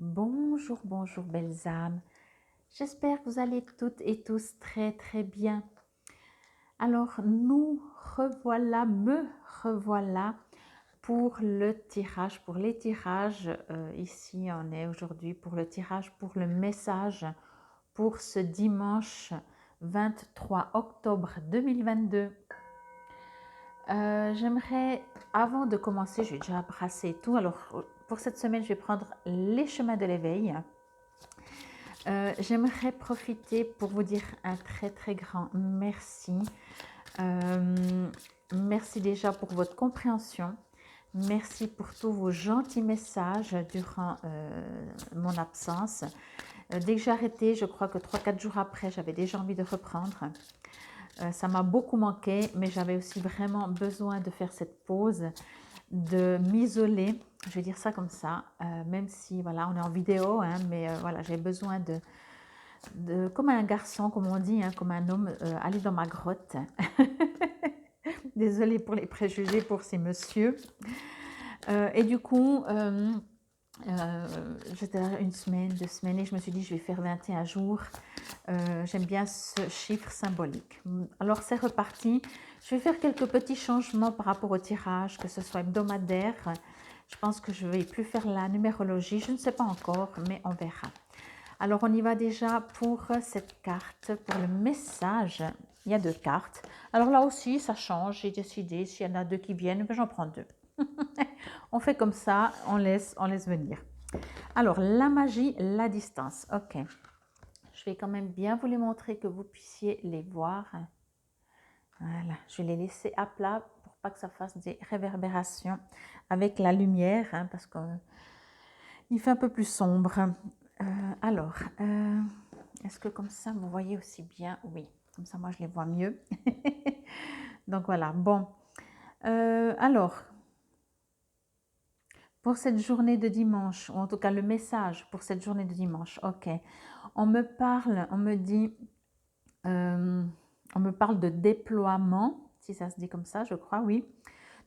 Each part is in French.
Bonjour, bonjour belles âmes. J'espère que vous allez toutes et tous très bien. Alors nous revoilà, me revoilà pour le tirage, pour les tirages. Ici on est aujourd'hui pour le tirage, pour le message pour ce dimanche 23 octobre 2022. J'aimerais, avant de commencer, je vais déjà brasser tout. Alors pour cette semaine, je vais prendre les chemins de l'éveil. J'aimerais profiter pour vous dire un très grand merci. Merci déjà pour votre compréhension. Merci pour tous vos gentils messages durant mon absence. Dès que j'ai arrêté, je crois que 3-4 jours après, j'avais déjà envie de reprendre. Ça m'a beaucoup manqué, mais j'avais aussi vraiment besoin de faire cette pause, de m'isoler, je vais dire ça comme ça, même si voilà, on est en vidéo, hein, mais voilà, j'ai besoin comme un garçon, comme on dit, hein, comme un homme, aller dans ma grotte. Désolée pour les préjugés pour ces messieurs. Et du coup, j'étais là une semaine, 2 semaines, et je me suis dit, je vais faire 21 jours. J'aime bien ce chiffre symbolique. Alors, c'est reparti. Je vais faire quelques petits changements par rapport au tirage, que ce soit hebdomadaire. Je pense que je ne vais plus faire la numérologie. Je ne sais pas encore, mais on verra. Alors, on y va déjà pour cette carte, pour le message. Il y a 2 cartes. Alors là aussi, ça change. J'ai décidé, s'il y en a 2 qui viennent, ben j'en prends 2. On fait comme ça, on laisse venir. Alors, la magie, la distance. Ok. Je vais quand même bien vous les montrer, que vous puissiez les voir. Voilà, je vais les laisser à plat pour pas que ça fasse des réverbérations avec la lumière, hein, parce qu'il fait un peu plus sombre. Alors, est-ce que comme ça, vous voyez aussi bien? Oui, comme ça, moi, je les vois mieux. Donc, voilà, bon. Alors, pour cette journée de dimanche, ou en tout cas le message pour cette journée de dimanche, ok. On me parle, on me dit, on me parle de déploiement, si ça se dit comme ça, je crois, oui,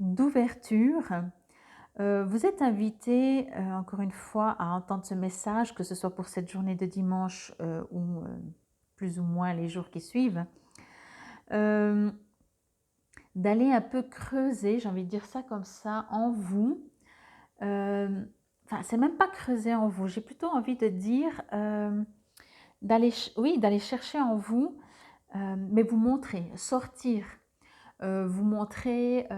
d'ouverture. Vous êtes invité, encore une fois, à entendre ce message, que ce soit pour cette journée de dimanche ou plus ou moins les jours qui suivent, d'aller un peu creuser, j'ai envie de dire ça comme ça, en vous. Enfin, c'est même pas creuser en vous, j'ai plutôt envie de dire d'aller chercher en vous, mais vous montrer, sortir, vous montrer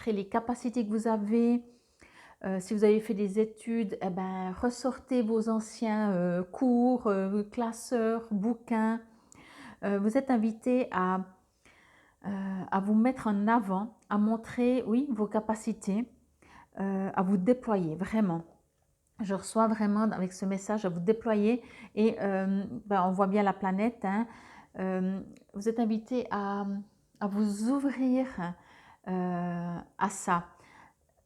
les capacités que vous avez. Si vous avez fait des études, eh ben, ressortez vos anciens cours, classeurs, bouquins. Vous êtes invité à vous mettre en avant, à montrer, oui, vos capacités, à vous déployer vraiment. Je reçois vraiment avec ce message à vous déployer et ben, on voit bien la planète. Hein. Vous êtes invité à vous ouvrir à ça,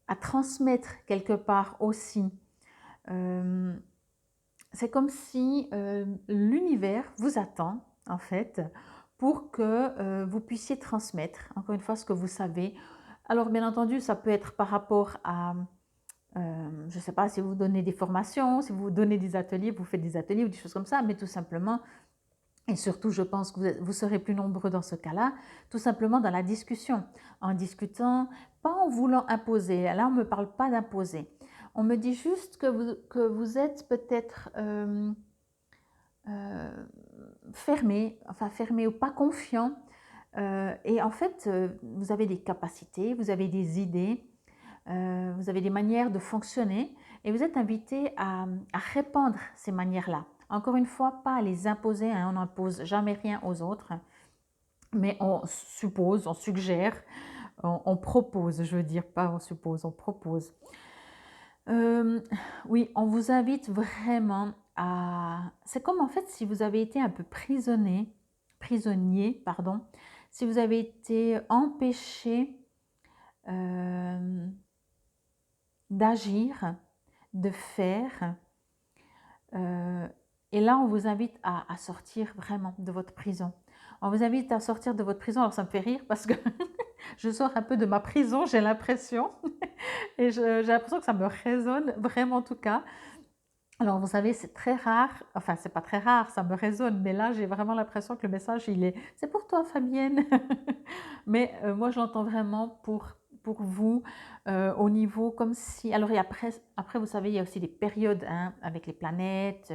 à transmettre quelque part aussi. C'est comme si l'univers vous attend en fait pour que vous puissiez transmettre encore une fois ce que vous savez. Alors bien entendu, ça peut être par rapport à je ne sais pas si vous donnez des formations, si vous donnez des ateliers, vous faites des ateliers ou des choses comme ça, mais tout simplement, et surtout je pense que vous serez plus nombreux dans ce cas-là, tout simplement dans la discussion, en discutant, pas en voulant imposer, là on ne me parle pas d'imposer, on me dit juste que vous êtes peut-être fermé, enfin fermé ou pas confiant, et en fait vous avez des capacités, vous avez des idées, vous avez des manières de fonctionner et vous êtes invité à répandre ces manières-là. Encore une fois, pas à les imposer, hein, on n'impose jamais rien aux autres, mais on suppose, on suggère, on propose, je veux dire, pas on suppose, on propose. Oui, on vous invite vraiment à... C'est comme en fait si vous avez été un peu prisonnier, pardon, si vous avez été empêché d'agir, de faire. Et là, on vous invite à sortir vraiment de votre prison. On vous invite à sortir de votre prison. Alors, ça me fait rire parce que je sors un peu de ma prison, j'ai l'impression. Et j'ai l'impression que ça me résonne vraiment en tout cas. Alors, vous savez, c'est très rare, enfin, c'est pas très rare, ça me résonne, mais là, j'ai vraiment l'impression que le message, c'est pour toi, Fabienne. Mais moi, je l'entends vraiment pour vous, au niveau comme si, alors, et après, vous savez, il y a aussi des périodes, hein, avec les planètes,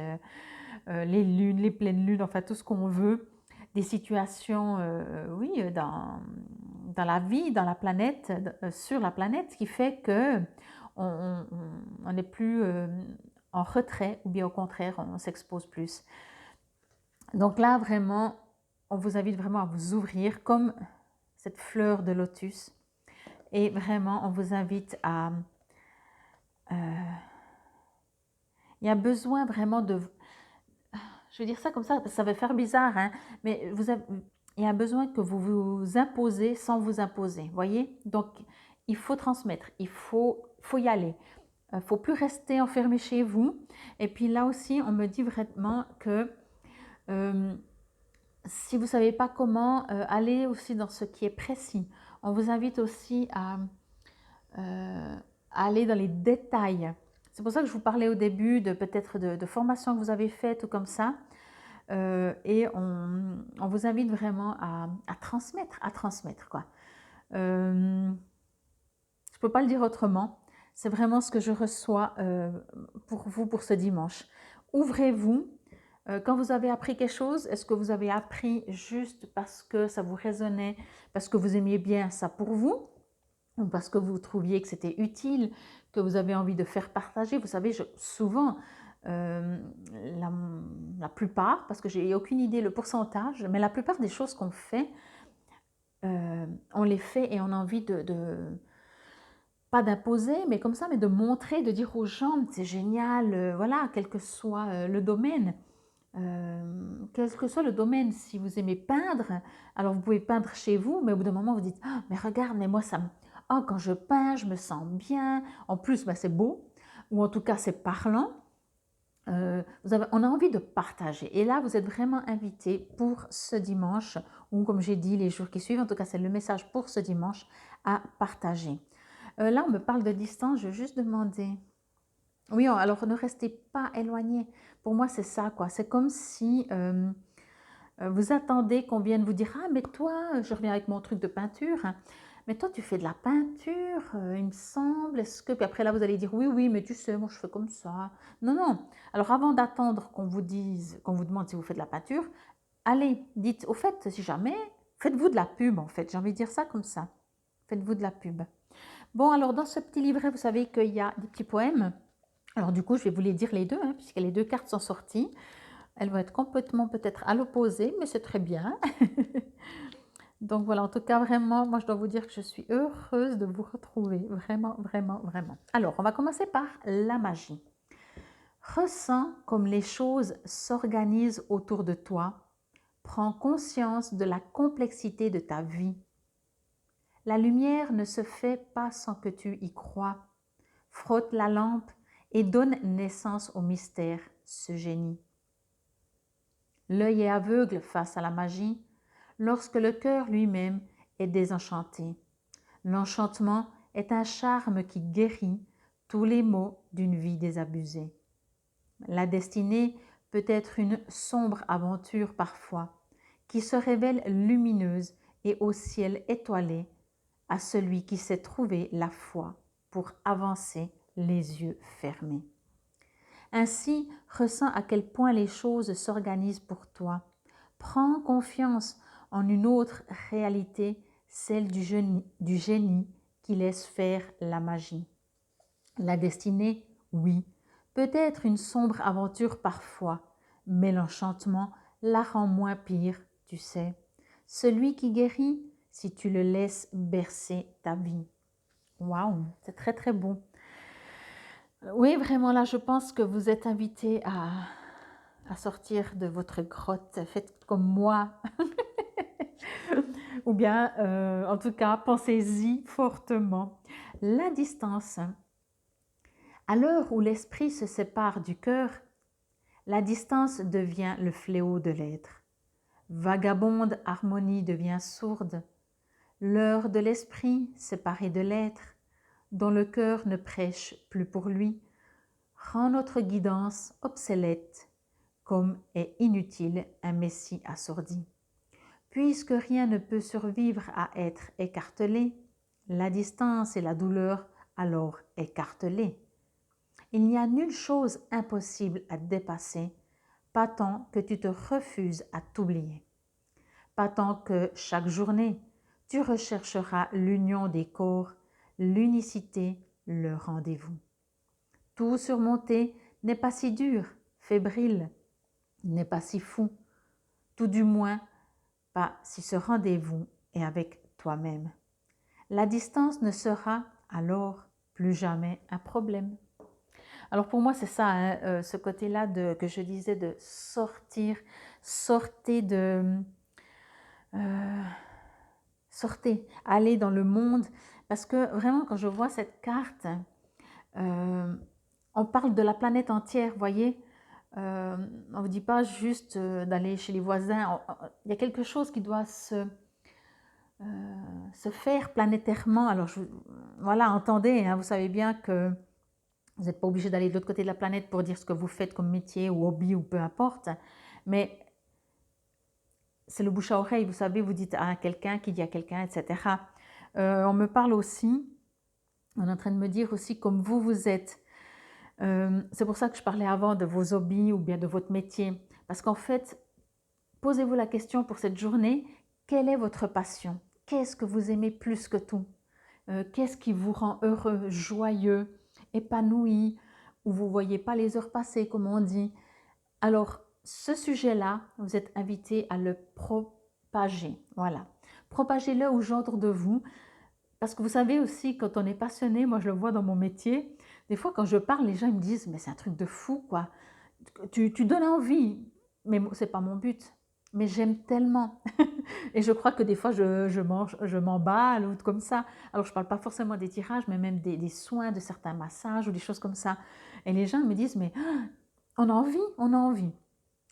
les lunes, les pleines lunes, enfin, tout ce qu'on veut, des situations, oui, dans la vie, dans la planète, sur la planète, ce qui fait que on n'est plus en retrait, ou bien au contraire, on s'expose plus. Donc là, vraiment, on vous invite vraiment à vous ouvrir comme cette fleur de lotus. Et vraiment, on vous invite à... il y a besoin vraiment de... Je vais dire ça comme ça va faire bizarre, hein, mais il y a besoin que vous vous imposez sans vous imposer, voyez? Donc, il faut transmettre, faut y aller. Il ne faut plus rester enfermé chez vous. Et puis là aussi, on me dit vraiment que euh, si vous ne savez pas comment, aller aussi dans ce qui est précis. On vous invite aussi euh, à aller dans les détails. C'est pour ça que je vous parlais au début de peut-être de formations que vous avez faites ou comme ça. Et on vous invite vraiment à transmettre quoi. Je ne peux pas le dire autrement. C'est vraiment ce que je reçois pour vous pour ce dimanche. Ouvrez-vous. Quand vous avez appris quelque chose, est-ce que vous avez appris juste parce que ça vous résonnait, parce que vous aimiez bien ça pour vous, ou parce que vous trouviez que c'était utile, que vous avez envie de faire partager? Vous savez, souvent, euh, la, la plupart, parce que j'ai aucune idée le pourcentage, mais la plupart des choses qu'on fait, on les fait et on a envie pas d'imposer, mais comme ça, mais de montrer, de dire aux gens, c'est génial, voilà, quel que soit le domaine. Quel que soit le domaine, si vous aimez peindre, alors vous pouvez peindre chez vous, mais au bout d'un moment, vous dites, ah, mais regarde, mais moi, quand je peins, je me sens bien. En plus, bah, c'est beau, ou en tout cas, c'est parlant. On a envie de partager. Et là, vous êtes vraiment invité pour ce dimanche, ou comme j'ai dit, les jours qui suivent, en tout cas, c'est le message pour ce dimanche, à partager. Là, on me parle de distance, je vais juste demander. Oui, alors ne restez pas éloigné. Pour moi, c'est ça, quoi. C'est comme si vous attendez qu'on vienne vous dire, ah, mais toi, je reviens avec mon truc de peinture, hein, mais toi, tu fais de la peinture, il me semble. Est-ce que... Puis après, là, vous allez dire, oui, oui, mais tu sais, moi, je fais comme ça. Non, non. Alors, avant d'attendre qu'on vous dise, qu'on vous demande si vous faites de la peinture, allez, dites, au fait, si jamais, faites-vous de la pub, en fait. J'ai envie de dire ça comme ça. Faites-vous de la pub. Bon, alors, dans ce petit livret, vous savez qu'il y a des petits poèmes. Alors du coup, je vais vous les dire les deux, hein, puisque les deux cartes sont sorties. Elles vont être complètement peut-être à l'opposé, mais c'est très bien. Donc voilà, en tout cas, vraiment, moi je dois vous dire que je suis heureuse de vous retrouver. Vraiment, vraiment, vraiment. Alors, on va commencer par la magie. Ressens comme les choses s'organisent autour de toi. Prends conscience de la complexité de ta vie. La lumière ne se fait pas sans que tu y crois. Frotte la lampe et donne naissance au mystère, ce génie. L'œil est aveugle face à la magie, lorsque le cœur lui-même est désenchanté. L'enchantement est un charme qui guérit tous les maux d'une vie désabusée. La destinée peut être une sombre aventure parfois, qui se révèle lumineuse et au ciel étoilé à celui qui sait trouver la foi pour avancer les yeux fermés. Ainsi, ressens à quel point les choses s'organisent pour toi. Prends confiance en une autre réalité, celle du génie qui laisse faire la magie. La destinée, oui, peut être une sombre aventure parfois, mais l'enchantement la rend moins pire, tu sais. Celui qui guérit, si tu le laisses bercer ta vie. Waouh, c'est très très beau. Oui, vraiment, là, je pense que vous êtes invité à sortir de votre grotte. Faites comme moi. Ou bien, en tout cas, pensez-y fortement. La distance. À l'heure où l'esprit se sépare du cœur, la distance devient le fléau de l'être. Vagabonde harmonie devient sourde. L'heure de l'esprit séparé de l'être, dont le cœur ne prêche plus pour lui, rend notre guidance obsolète, comme est inutile un messie assourdi. Puisque rien ne peut survivre à être écartelé, la distance et la douleur alors écartelées. Il n'y a nulle chose impossible à dépasser, pas tant que tu te refuses à t'oublier. Pas tant que chaque journée, tu rechercheras l'union des corps, l'unicité, le rendez-vous. Tout surmonter n'est pas si dur, fébrile, n'est pas si fou, tout du moins pas si ce rendez-vous est avec toi-même. La distance ne sera alors plus jamais un problème. Alors pour moi, c'est ça, hein, ce côté-là que je disais de sortir, euh, sortez, allez dans le monde. Parce que vraiment, quand je vois cette carte, on parle de la planète entière, vous voyez. On ne vous dit pas juste d'aller chez les voisins. Il y a quelque chose qui doit se faire planétairement. Alors voilà, entendez, hein, vous savez bien que vous n'êtes pas obligé d'aller de l'autre côté de la planète pour dire ce que vous faites comme métier ou hobby ou peu importe. Mais c'est le bouche à oreille, vous savez, vous dites à quelqu'un qui dit à quelqu'un, etc. On me parle aussi, on est en train de me dire aussi comme vous êtes. C'est pour ça que je parlais avant de vos hobbies ou bien de votre métier. Parce qu'en fait, posez-vous la question pour cette journée, quelle est votre passion? Qu'est-ce que vous aimez plus que tout? Qu'est-ce qui vous rend heureux, joyeux, épanoui, où vous ne voyez pas les heures passer, comme on dit? Alors, ce sujet-là, vous êtes invité à le propager. Voilà. Propagez-le aux gens autour de vous. Parce que vous savez aussi, quand on est passionné, moi je le vois dans mon métier, des fois quand je parle, les gens ils me disent « mais c'est un truc de fou quoi, tu donnes envie ». Mais ce n'est pas mon but, mais j'aime tellement. Et je crois que des fois je m'emballe ou comme ça. Alors je ne parle pas forcément des tirages, mais même des soins, de certains massages ou des choses comme ça. Et les gens me disent « mais on a envie, on a envie ».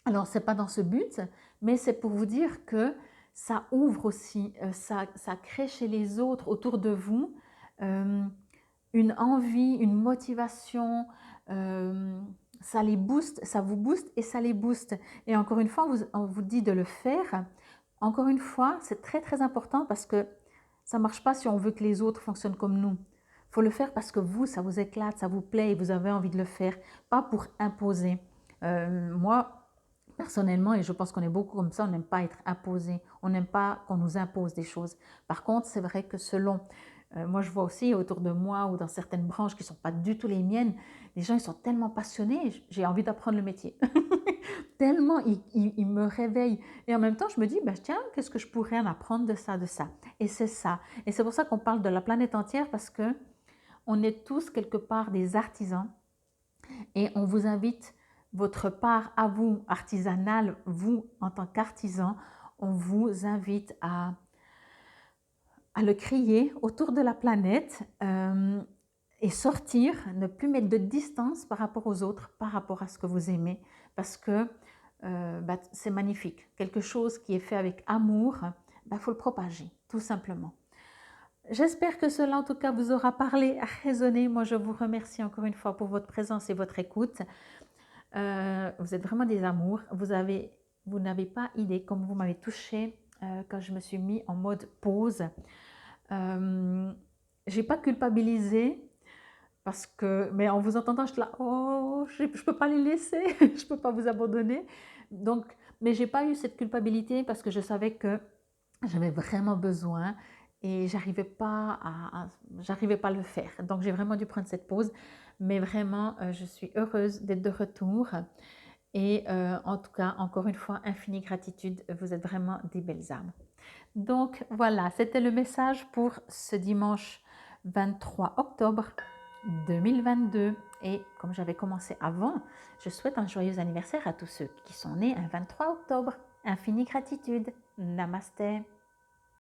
Alors, ce n'est pas dans ce but, mais c'est pour vous dire que ça ouvre aussi, ça crée chez les autres autour de vous une envie, une motivation, ça les booste, ça vous booste et ça les booste. Et encore une fois, on vous dit de le faire. Encore une fois, c'est très très important parce que ça ne marche pas si on veut que les autres fonctionnent comme nous. Il faut le faire parce que vous, ça vous éclate, ça vous plaît et vous avez envie de le faire, pas pour imposer. Moi, personnellement, et je pense qu'on est beaucoup comme ça, on n'aime pas être imposé, on n'aime pas qu'on nous impose des choses. Par contre, c'est vrai que selon, moi je vois aussi autour de moi ou dans certaines branches qui ne sont pas du tout les miennes, les gens ils sont tellement passionnés, j'ai envie d'apprendre le métier. Tellement ils me réveillent. Et en même temps, je me dis, bah, tiens, qu'est-ce que je pourrais en apprendre de ça, de ça. Et c'est ça. Et c'est pour ça qu'on parle de la planète entière parce que on est tous quelque part des artisans et on vous invite votre part à vous, artisanale, vous en tant qu'artisan, on vous invite à le crier autour de la planète et sortir, ne plus mettre de distance par rapport aux autres, par rapport à ce que vous aimez, parce que c'est magnifique. Quelque chose qui est fait avec amour, faut le propager, tout simplement. J'espère que cela, en tout cas, vous aura parlé, résonné. Moi, je vous remercie encore une fois pour votre présence et votre écoute. Vous êtes vraiment des amours. Vous n'avez pas idée comme vous m'avez touchée quand je me suis mis en mode pause. J'ai pas culpabilisé parce que, mais en vous entendant, je suis là, oh, je peux pas les laisser, je peux pas vous abandonner. Donc, mais j'ai pas eu cette culpabilité parce que je savais que j'avais vraiment besoin et j'arrivais pas à le faire. Donc, j'ai vraiment dû prendre cette pause. Mais vraiment, je suis heureuse d'être de retour. Et en tout cas, encore une fois, infinie gratitude. Vous êtes vraiment des belles âmes. Donc, voilà, c'était le message pour ce dimanche 23 octobre 2022. Et comme j'avais commencé avant, je souhaite un joyeux anniversaire à tous ceux qui sont nés un 23 octobre. Infinie gratitude. Namasté.